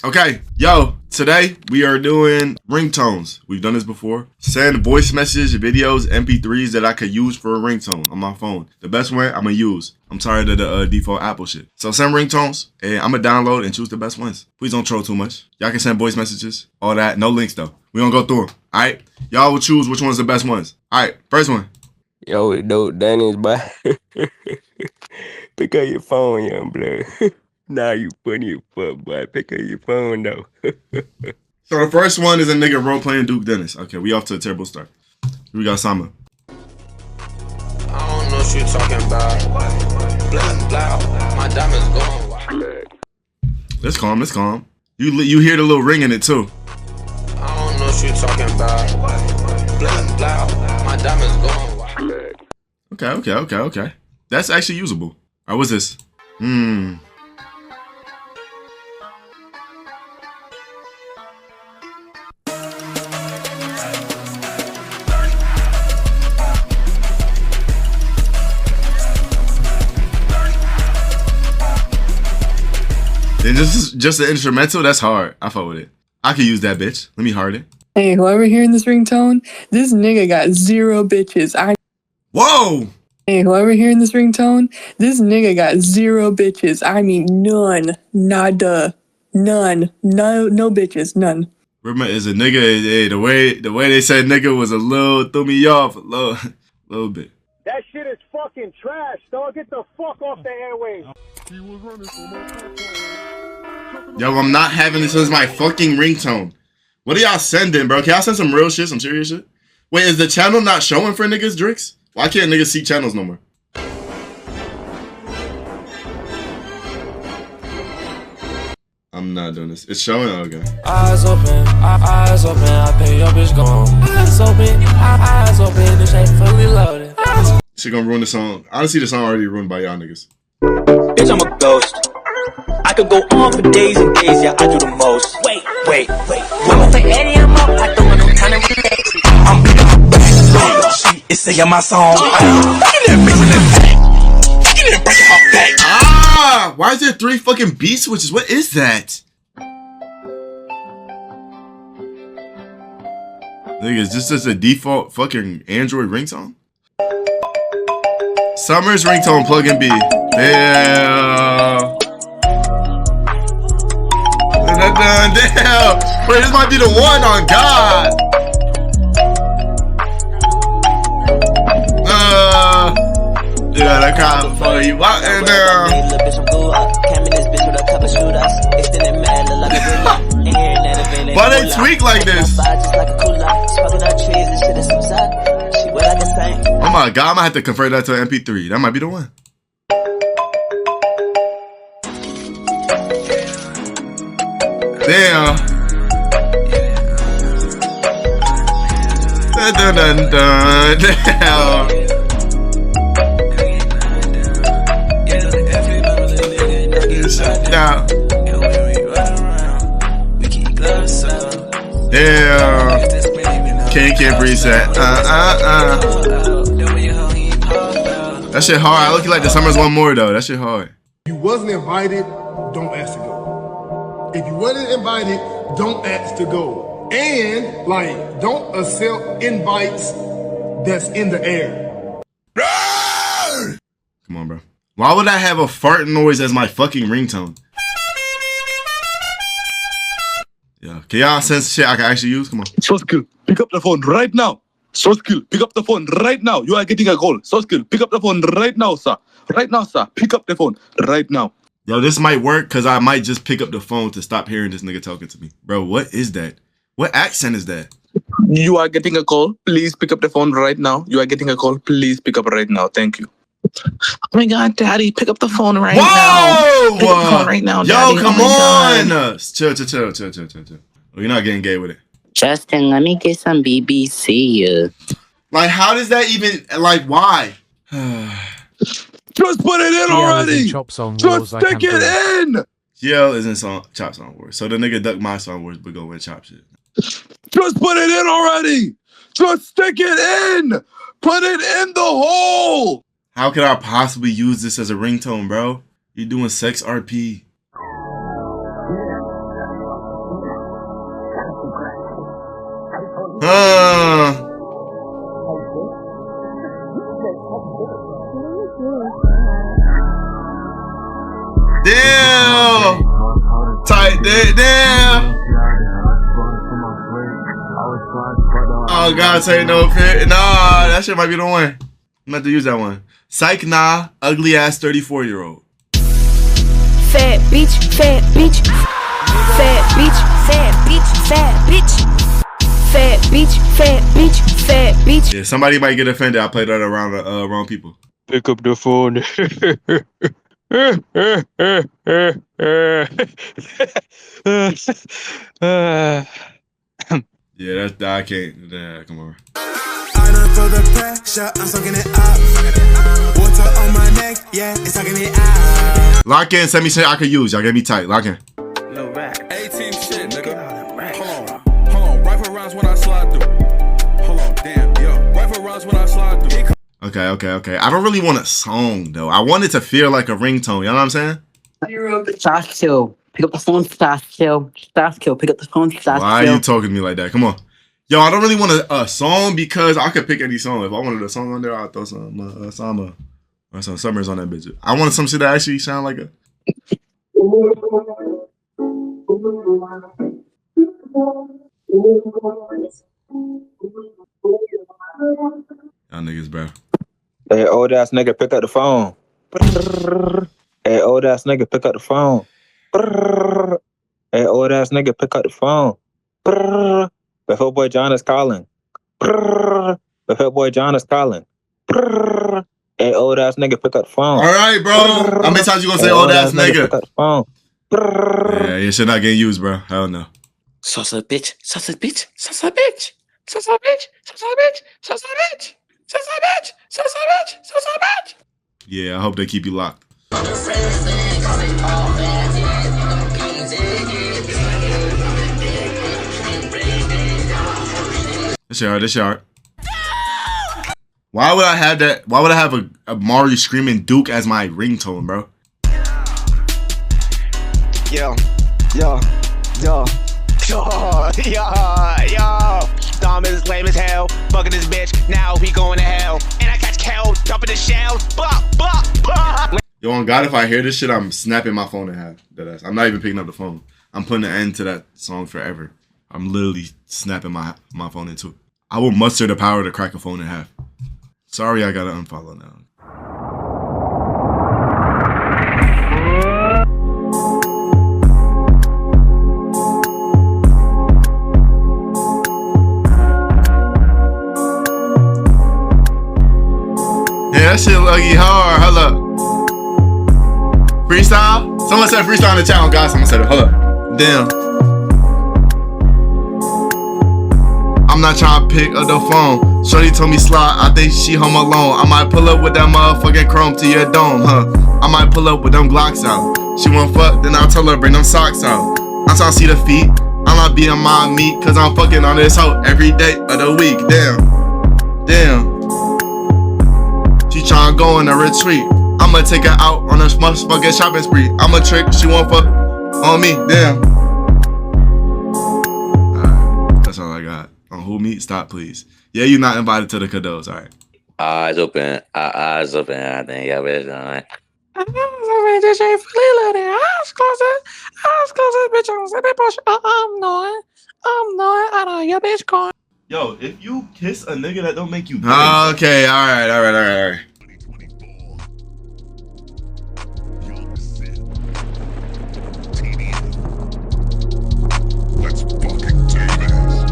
Okay, yo, today we are doing ringtones. We've done this before. Send voice message, videos, MP3s that I could use for a ringtone on my phone. The best one I'm gonna use. I'm tired of the default Apple shit. So send ringtones, and I'm gonna download and choose the best ones. Please don't troll too much. Y'all can send voice messages, all that. No links though. We gonna go through them. All right, y'all will choose which one's the best ones. All right, first one. Yo, dope Dennis, boy. Pick up your phone, young blood. Nah, you funny as fuck, boy. Pick up your phone, though. So the first one is a nigga role playing Duke Dennis. Okay, we off to a terrible start. We got Sama. I don't know what you're talking about. Blah, my diamonds going wild. Let's calm, let's calm. You hear the little ring in it too. I don't know what you're talking about. Blah, my diamonds going wild. Okay. That's actually usable. All right, what's this? And this is just an instrumental? That's hard. I fuck with it. I could use that bitch. Let me heart it. Hey, whoever hearing this ringtone, this nigga got 0 bitches. Whoa! Hey, whoever hearing this ringtone, this nigga got 0 bitches. I mean, none. Nada. None. No bitches. None. Remember, is a nigga, hey, the way they said nigga was a little, threw me off a little bit. That shit is fucking trash, dog. Get the fuck off the airwaves. Yo, I'm not having this as my fucking ringtone. What are y'all sending, bro? Can y'all send some real shit, some serious shit? Wait, is the channel not showing for niggas drinks? Why can't niggas see channels no more? I'm not doing this. It's showing? Okay. Eyes open, I pay your bitch gone. Eyes open, this ain't fully loaded. She gonna ruin the song. Honestly, the song already ruined by y'all niggas. Bitch, I'm a ghost. I could go on for days and days, yeah, I do the most. Wait. I'ma play Eddie, I'm up, I don't want no time to relax. I'm big on my back. She is singing my song. Ah! Why is there 3 fucking beat switches? What is that? Nigga, is this just a default fucking Android ringtone? Summer's ringtone plug-in B. Damn. Damn. Wait, this might be the one on God. Yeah, that cop for you walking down. Why they tweak like this? Oh my God, I'm gonna have to convert that to an MP3. That might be the one. Damn. Damn. Down. Damn. Can't reset. That shit hard. I look like the Summer's one more though. That shit hard. If you wasn't invited, don't ask to go. If you wasn't invited, don't ask to go. And like, don't accept invites that's in the air. Come on, bro. Why would I have a fart noise as my fucking ringtone? Yeah, can y'all sense shit I can actually use? Come on. Saucekill, pick up the phone right now. Saucekill, pick up the phone right now. You are getting a call. Saucekill, pick up the phone right now, sir. Right now, sir. Pick up the phone right now. Yo, this might work because I might just pick up the phone to stop hearing this nigga talking to me. Bro, what is that? What accent is that? You are getting a call. Please pick up the phone right now. You are getting a call. Please pick up right now. Thank you. Oh my God, Daddy, pick up the phone right now. Pick up the phone right now, Yo, Daddy. come on. Chill. Oh, you're not getting gay with it. Justin, let me get some BBC. Like, how does that even, like, why? Just put it in already. Just stick it in. Yell is in Chop Song Wars. So the nigga duck my Song Wars, but go with Chop shit. Just put it in already. Just stick it in. Put it in the hole. How could I possibly use this as a ringtone, bro? You're doing sex RP. Damn. Tight there. Damn. Oh God, say no fit. Nah, that shit might be the one. I'm about to use that one. Psych, nah, ugly ass 34-year-old. Fat bitch, fat bitch, fat bitch, fat bitch, fat bitch, fat bitch, fat bitch, fat bitch. Yeah, somebody might get offended. I played that around the wrong people. Pick up the phone. Yeah, that's I can't. Nah, come on. I done feel the pressure, I'm soaking it up. Water on my neck, yeah, it's sucking it out. Lock in, send me shit I could use. Y'all get me tight. Lock in. No rap. 18 shit, nigga. Hold on. Rifle rounds when I slide through. Hold on, damn, yo. Rifle rounds when I slide through. Okay. I don't really want a song though. I want it to feel like a ringtone. You know what I'm saying? Saucekill. Pick up the phone, saucekill. Saucekill. Pick up the phone, saucekill. Why are you talking to me like that? Come on. Yo, I don't really want a song because I could pick any song. If I wanted a song on there, I'd throw some Summer or some Summers on that bitch. I wanted some shit that actually sound like a. Y'all niggas, bro. Hey, old ass nigga, pick up the phone. Hey, old ass nigga, pick up the phone. Hey, old ass nigga, pick up the phone. The whole boy John is calling. The whole boy John is calling. Hey, old ass nigga, pick up the phone. All right, bro. How many times you gonna say old ass nigga? Pick up the phone. Yeah, your shit not getting used, bro. Hell no. Salsa bitch, salsa bitch, salsa bitch, salsa bitch, salsa bitch, salsa bitch, salsa bitch, salsa bitch, salsa bitch. Yeah, I hope they keep you locked. This yard. Why would I have that? Why would I have a Mari screaming Duke as my ringtone, bro? Yo. Dom is lame as hell, fucking this bitch, now he going to hell. And I catch Kel, dumping the shell, blah. Yo, on God, if I hear this shit, I'm snapping my phone in half. Deadass. I'm not even picking up the phone. I'm putting an end to that song forever. I'm literally snapping my phone in two. I will muster the power to crack a phone in half. Sorry, I gotta unfollow now. Yeah, that shit lucky hard. Hold up. Freestyle? Someone said freestyle in the channel, guys. Someone said it. Hold up. Damn. I'm not trying to pick up the phone. Shorty told me slide. I think she home alone. I might pull up with that motherfucking chrome to your dome, huh? I might pull up with them Glocks out. She won't fuck, then I'll tell her bring them socks out. I'm trying to see the feet. I'm not being my meat, cause I'm fucking on this hoe every day of the week. Damn. She tryna go in a retreat. I'ma take her out on a motherfucking shopping spree. I'm a trick, she won't fuck on me. Damn. Alright, that's all I got. On who me? Stop, please. Yeah, you not invited to the cadeaux. Alright. Eyes open. I think I was on. This ain't fully loaded. Eyes closed, bitch. I'm knowing. I know your bitch going. Yo, if you kiss a nigga that don't make you gay. Okay, alright.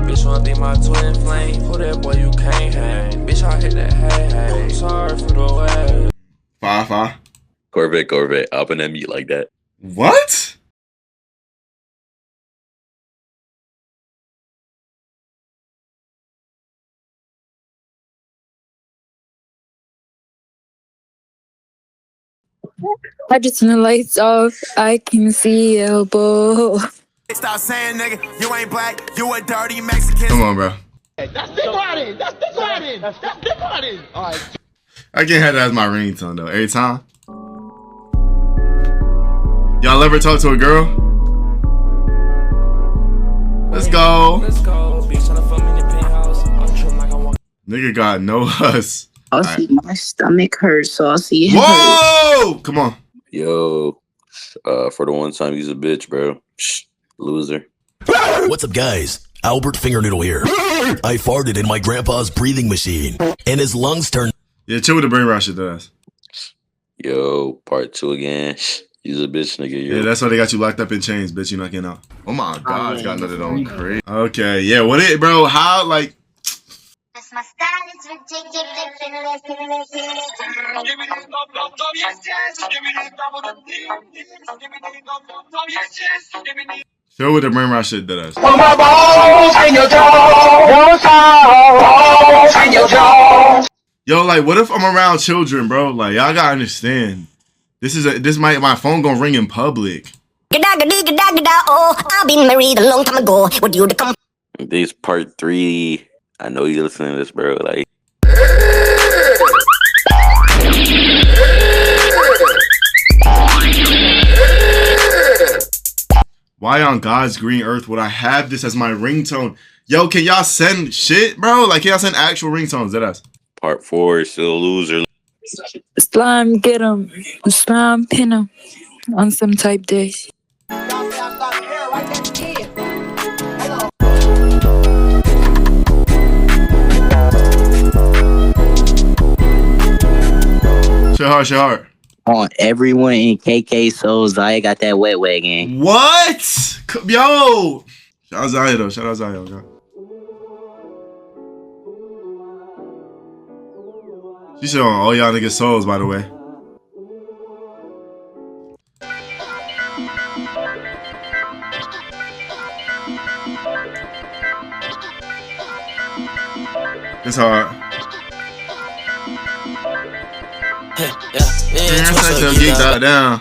Bitch wanna be my twin flame. Who that boy you can't hang. Bitch, I hit that hey. I'm sorry for the way. 5. Corvette, up in that meat like that. What? I just turn the lights off. I can see elbow. Stop saying, nigga, you ain't black, you a dirty Mexican. Come on, bro. That's Dick Riding. All right. I can't have that as my ringtone though. Every time. Y'all ever talk to a girl? Let's go. Bitch tryna fuck me in the penthouse. Nigga got no huss. Saucy, my stomach hurts. Saucy. Whoa! Come on. Yo, for the one time, he's a bitch, bro. Psh, loser. What's up, guys? Albert Fingernoodle here. I farted in my grandpa's breathing machine, and his lungs turned. Yeah, chill with the brain rot shit, does. Yo, part 2 again. He's a bitch, nigga. Yo. Yeah, that's why they got you locked up in chains, bitch. You not getting out. Oh my God, it's got nothing on crazy. Okay, yeah, what it, bro? How, like. Show with the brain rot shit, that ass. Yo, like, what if I'm around children, bro? Like, y'all gotta understand. This my phone gonna ring in public. Oh, I've been married a long time ago. Would you come? This part 3. I know you listening to this, bro. Like. Why on God's green earth would I have this as my ringtone? Yo, can y'all send shit, bro? Like, can y'all send actual ringtones? Deadass. Part 4 is still a loser. Slime get him. Slime pin him on some type days. Shit hard. On everyone in KK Souls, I got that wet gang. What? Yo! Shout out Zaya though. Shout out Zaya. Okay. She said on all y'all niggas souls, by the way. It's hard. Man, that's like geeked out down.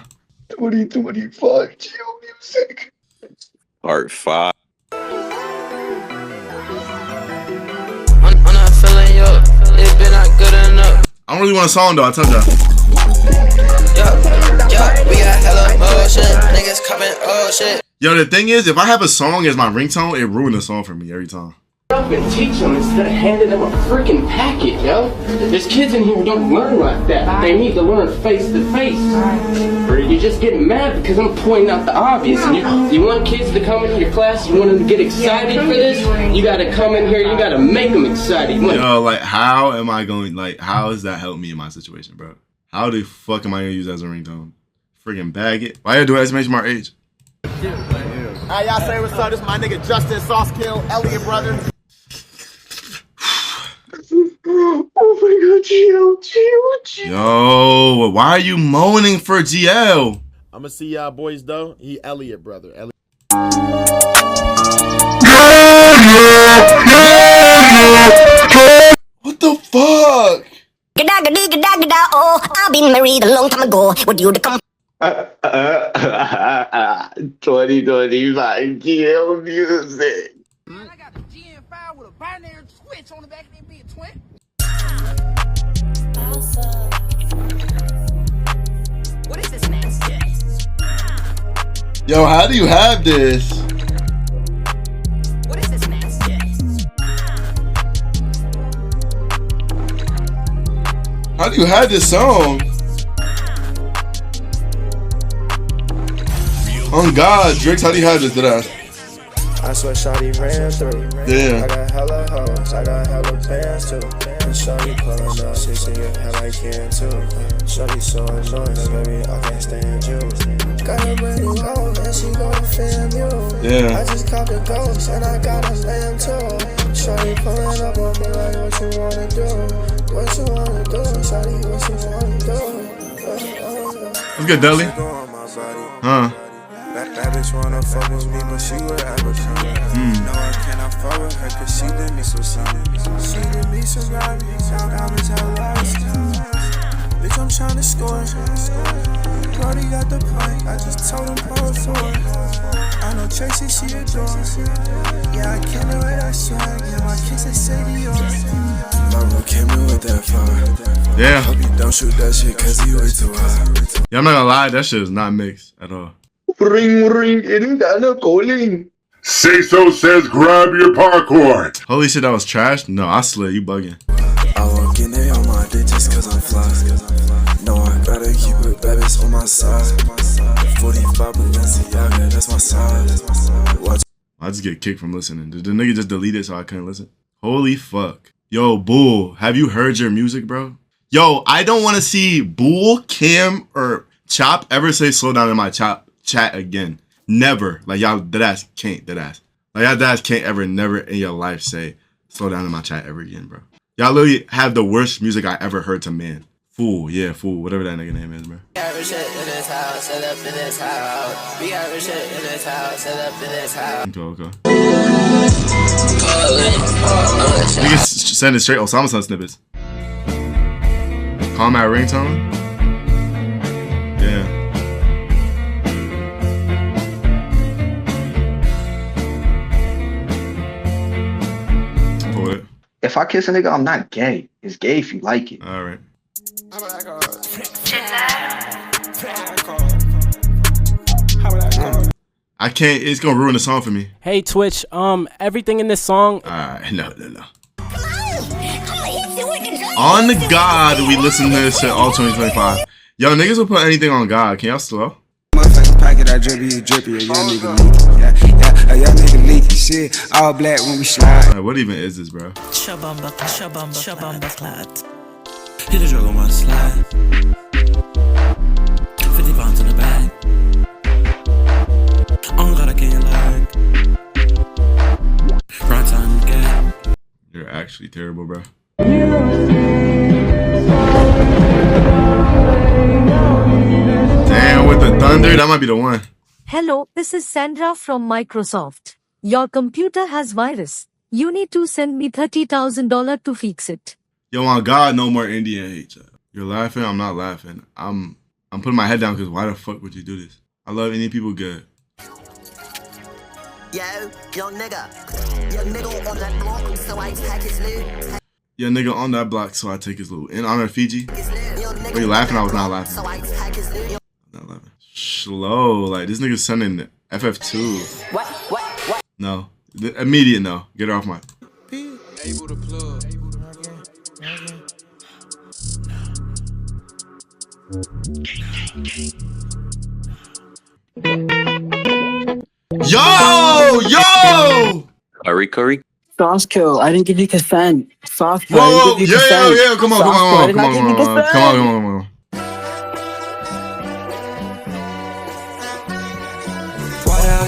2025 Geo music. Part 5. I'm not feeling yo. It's been not good enough. I don't really want a song though, I told y'all. Yo, we got hella motion. Niggas coming, oh shit. Yo, the thing is, if I have a song as my ringtone, it ruins the song for me every time. Up and teach them instead of handing them a freaking packet, yo. There's kids in here who don't learn like that. They need to learn face to face. Or you just get mad because I'm pointing out the obvious. And you want kids to come into your class, you want them to get excited for this, you gotta come in here, you gotta make them excited. Yo, like, how am I going, like, how does that help me in my situation, bro? How the fuck am I gonna use that as a ringtone? Freaking bag it. Why you do exclamation mark age? Hey, y'all say what's up? This is my nigga Justin, saucekill, Elliot brother. Oh my God, GL. Yo, why are you moaning for GL? I'ma see y'all boys though. He Elliot brother. Elliot. What the fuck? Oh, I've been married a long time ago. Would you come? 2025 GL music. What is this nasty? Yo, how do you have this? What is this nasty? How do you have this song? On God, Drix, how do you have this? Did I? I swear shawty ran through. Yeah. I got hella hoes, I got hella bands too. And shawty pulling up, she see it how I can too. Shawty so annoying, baby, I can't stand you. Got a brand new hoe, and she gon' fam you. Yeah. I just caught the ghost, and I got a lamb too. Shawty pulling up on me like, what you wanna do? What you wanna do, shawty, what you wanna do? What's good, Deli? Huh? That bitch wanna fuck with me, but she would have a come. No, I cannot fuck with her, cause she did me so something. She did me some robbery, found diamonds out last time. Bitch, I'm tryna score. Brody got the point, I just told him pull it forward. I know Tracy, she adores. Yeah, I can't do it, I swag. Yeah, my kids, they say Dior. My bro came in with that fire. Yeah. Hope you don't shoot that shit, cause he way too high. Yeah, I'm not gonna lie, that shit is not mixed at all. Ring, Indana calling. Say so says grab your popcorn. Holy shit, that was trash? No, I slid, you bugging. my dick just cause I'm fly. No, I gotta keep it bad bitch on my side. 45 Balenciaga, that's my size. Watch. I just get kicked from listening. Did the nigga just delete it so I couldn't listen? Holy fuck. Yo, Bull, have you heard your music, bro? Yo, I don't want to see Bull, Cam, or Chop ever say slow down in my chat again. Never. Like, y'all deadass can't, deadass. Like, y'all deadass can't ever, never in your life say slow down in my chat ever again, bro. Y'all literally have the worst music I ever heard to man. Fool, yeah, Fool, whatever that nigga name is, bro. We got rich shit in this house, set up in this house. We got rich shit in this house, set up in this house. Okay. Niggas sending straight Osama Son snippets. Call my ringtone? Yeah. Pull it. If I kiss a nigga, I'm not gay. It's gay if you like it. Alright. I can't, it's gonna ruin the song for me. Hey Twitch, everything in this song. Alright, no. On the God, we listen to this shit all 2025. Yo, niggas will put anything on God. Can y'all slow? Pocket, I drippy, drippy, a young nigga leak. Yeah, a young nigga leak. Shit, all black when we slide. Right, what even is this, bro? Shabamba clat. Hit a drug on my slide. 50 pounds in the bag. On God, I can't lag. Right time again. You're actually terrible, bro. Damn, with the thunder, that might be the one. Hello, this is Sandra from Microsoft. Your computer has virus. You need to send me $30,000 to fix it. Yo, on God, no more Indian hate. You're laughing? I'm not laughing. I'm putting my head down because why the fuck would you do this? I love Indian people good. Yo, young nigga. Young nigga on that block, so I take his loot. Yo, nigga on that block, so I take his loot. In honor of Fiji? Were you laughing? I was not laughing. Not laughing. Slow. Like, this nigga's sending FF2. What? No. Immediate no. Get her off my... Able to plug. Yo! Curry. Saucekill, I didn't give you consent. Saucekill, I Whoa, didn't give you consent. yeah, come on. Come on.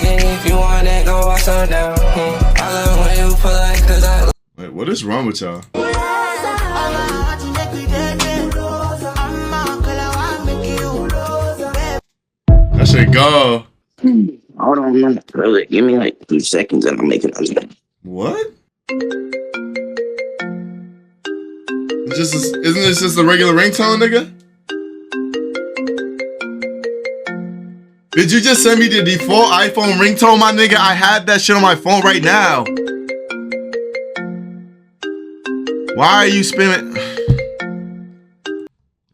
If you want it, go watch her down. I love when you pull it, cause I... Wait, what is wrong with y'all? That shit go. Hold on, man. Really, give me like 2 seconds and I'll make it on. What? Isn't this just a regular ringtone, nigga? Did you just send me the default iPhone ringtone, my nigga? I had that shit on my phone right now. Why are you spinning?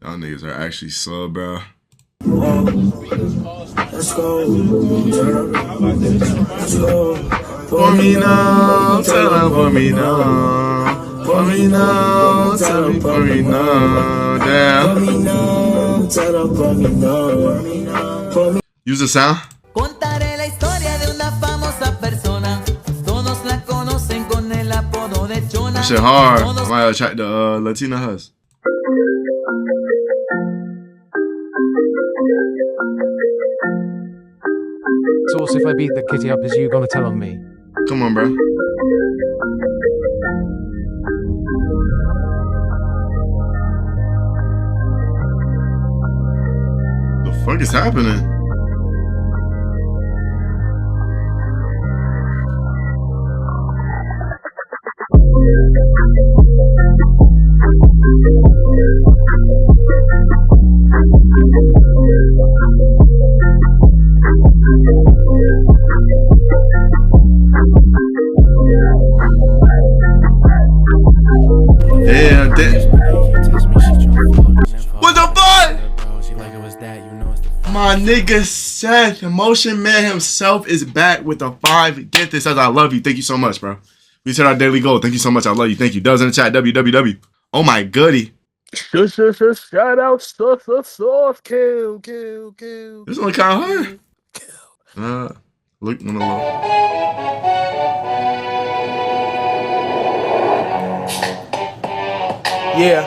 Y'all niggas are actually slow, bro. Let's go. For me now, tell them for me now. For me now, tell them for me now. Damn. Use the sound. Contaré la historia de una famosa persona. Todos la conocen con el apodo de Chona. That shit hard. I might check the Latina Hus. Source, if I beat the kitty up, is you gonna tell on me? Come on, bro. The fuck is happening? Damn. What the fuck? My nigga Seth, Emotion Man himself, is back with the 5 gift. It says I love you. Thank you so much, bro. We said our daily goal. Thank you so much. I love you. Thank you. Does in the chat. WWW. Oh my goody. Shout out sauce kill. This one kind of hard. Look on the low. Yeah.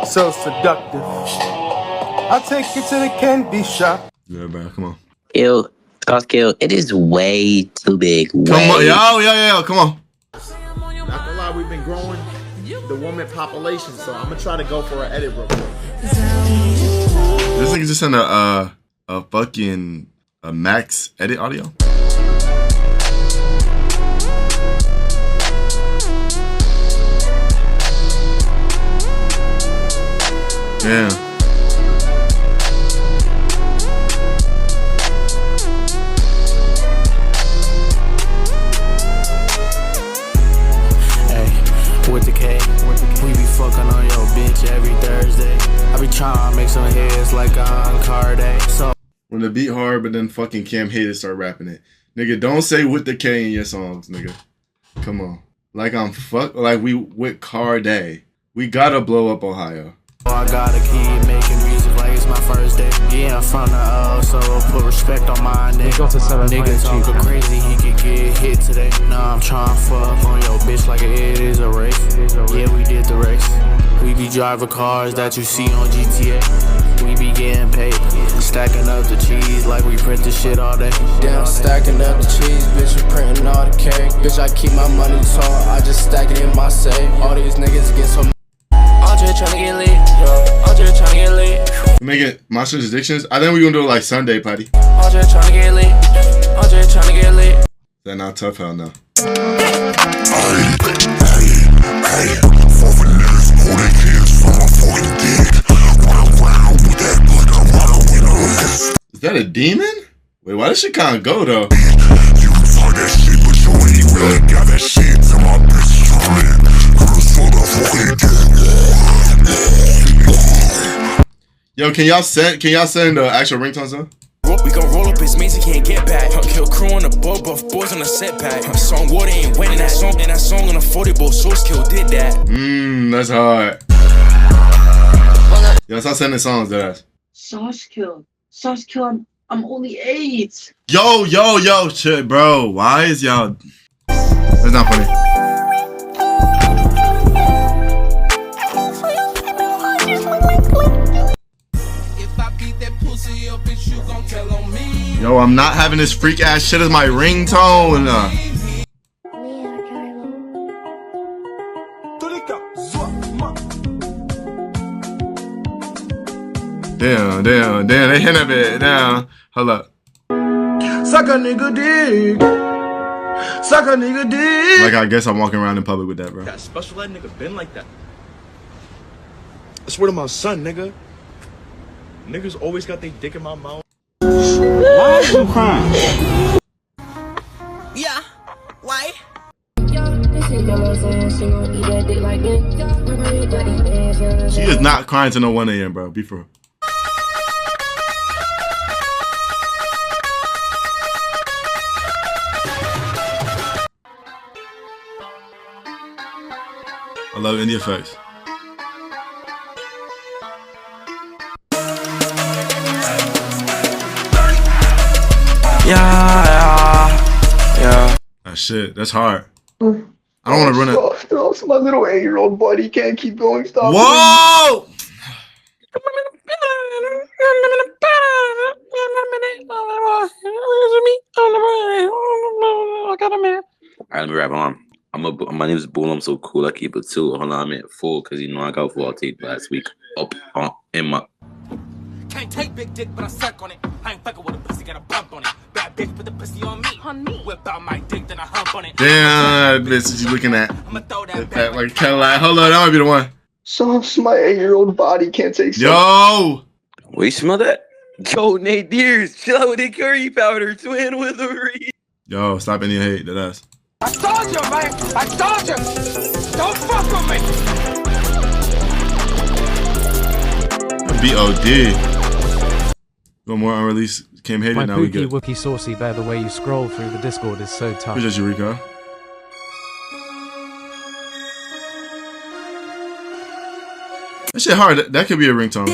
So seductive. I'll take you to the candy shop. Yeah, bro, come on. Kill, saucekill. It is way too big. Come on, yo, come on. Not gonna lie, we've been growing the woman population, so I'm gonna try to go for an edit real quick. This nigga just sent a fucking max edit audio. Damn. With the K, we be fucking on your bitch every Thursday. I be trying to make some hits like on Carday. So when the beat hard, but then fucking Cam haters start rapping it. Nigga, don't say with the K in your songs, nigga. Come on. Like we with Carday. We gotta blow up Ohio. I gotta keep making music like it's my first day. Yeah, I'm from the so put respect on my name. Nigga talking crazy, he could get hit today. Nah, I'm trying to fuck on your bitch like it is a race. Yeah, we did the race. We be driving cars that you see on GTA. We be getting paid, stacking up the cheese like we print the shit all day. Damn, stacking up the cheese, bitch, we printing all the cake. Bitch, I keep my money tall, I just stack it in my safe. All these niggas get so. I'm just trying to get lit, yo. I'm just trying to get lit. Make it Monsters Addictions. I think we're gonna do it like Sunday, Patty. I'm just trying to get lit. I'm just trying to get lit. Is that not tough? Hell no. Is that a demon? Wait, why does shit kind of go though? You can talk that shit, but you ain't really got that shit to my bitch. Yo, can y'all send the actual ringtones though? We gon' roll up his mates, he can't get back. Kill crew on the boat, buff boys on the setback. Song water ain't winning that song, and that song on the 40 ball saucekill did that. That's hard. Yo, stop sending songs to us. Saucekill, I'm only 8. Yo, shit, bro. Why is y'all? That's not funny. Yo, I'm not having this freak ass shit as my ringtone. Damn, they hit a bit. Damn, hold up. Suck a nigga dick. Like, I guess I'm walking around in public with that, bro. That special ed nigga been like that. I swear to my son, nigga. Niggas always got their dick in my mouth. Why are you crying? Yeah, why? She is not crying to no 1 a.m., bro. Be for real. I love indie effects. Yeah. That shit, that's hard. I don't want to run it. Stop. My little 8-year-old buddy can't keep going. Stop. Whoa! Alright, let me rap on. My name is Bull. I'm so cool. I keep it 2. Hold on, I'm at full because you know I got full teeth last week. Up in my. Can't take big dick, but I suck on it. I ain't fucking with a pussy, got a bump on it. Bad bitch, put the pussy on me. Whip out my dick, then I hump on it. Damn, bitch, she's looking at. I'ma throw that back like Cadillac. Hold on, that might be the one. Sauce, my 8-year-old body can't take. Yo! Wait, you smell that? Yo, Nate Deers, chill out with the curry powder, twin with a reed. Yo, stop any hate, that ass. I told you, man. I told you. Don't fuck with me. B.O.D. One more unreleased Cam hated. My Now we pookie good. wookie saucy bear, the way you scroll through the Discord is so tough. Who's just Eureka? That shit hard. That could be a ringtone.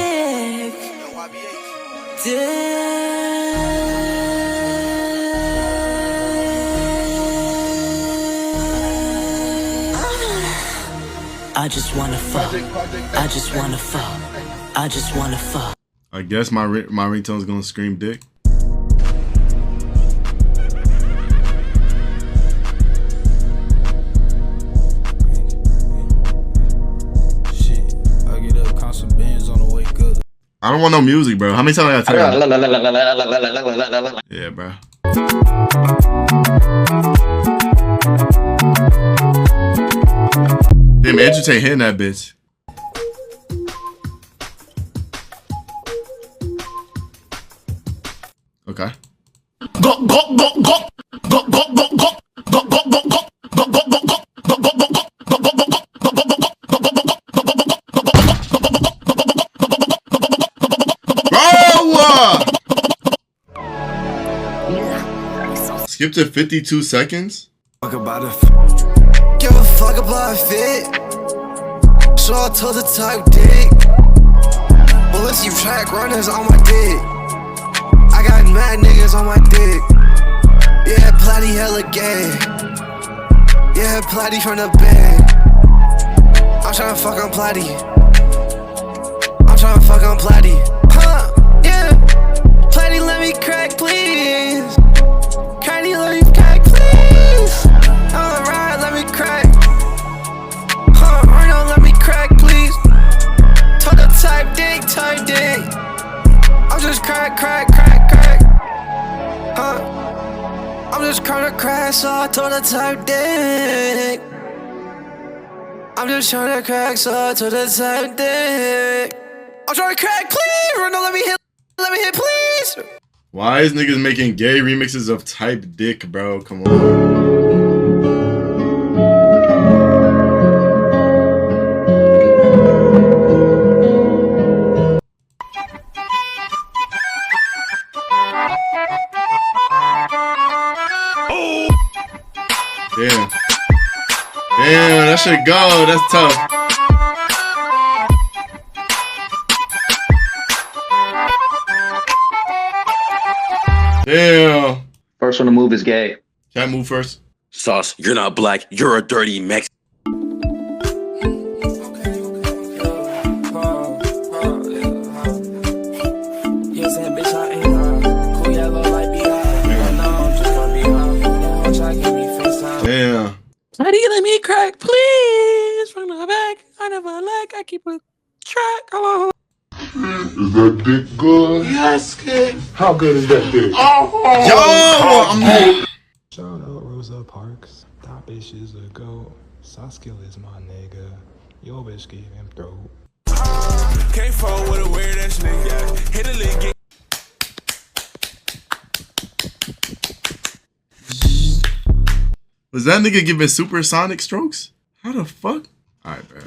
I just wanna fuck. I just wanna fuck. I just wanna fuck. I guess my ringtone's gonna scream dick. Shit, I get up, count some bands on the wake up. I don't want no music, bro. How many times I gotta tell you? Yeah, bro. Damn, Entertain hitting that bitch. Okay. Skip to 52 seconds. Give a fuck about a fit. So I told the type dick. Bullets, you track runners on my dick. I got mad niggas on my dick. Yeah, Platty hella gay. Yeah, Platty from the bed. I'm tryna fuck on Platty. I'm tryna fuck on Platty. Huh, yeah. Platty, let me crack, please. Platty, let me crack, please. Alright, let me crack. Huh, right now, let me crack, please. Told the type dick, type dick. I'm just crack. Huh? I'm just trying to crack, so I told the type dick. I'm just trying to crack, so I told the type dick. I'm trying to crack, please. Right now, let me hit, please. Why is niggas making gay remixes of Type Dick, bro? Come on. Damn. Damn, that should go. That's tough. Damn. First one to move is gay. Can't move first. Sauce, you're not black. You're a dirty Mexican. Damn. Daddy, let me crack, please. From the back, I never like. I keep a track. Hello. Is that dick good? Yes, kid. How good is that dick? Shout out Rosa Parks. That bitch is a goat. Saucekill is my nigga. Your bitch gave him throat. Can't fall with a weird ass nigga. Hit a lick. Was that nigga giving supersonic strokes? How the fuck? Alright, bro.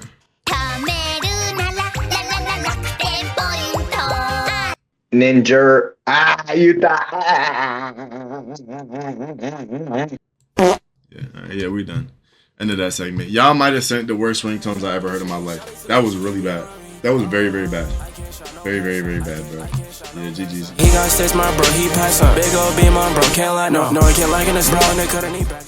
Ninja. You die. Yeah, we done. End of that segment. Y'all might have sent the worst ringtones I ever heard in my life. That was really bad. That was very, very bad. Very, very, very bad, bro. Yeah, GG's. He got stitch my bro, he passed up. Big old beam on bro, can't lie, no. No, he can't like in his bro, and they cut a knee back.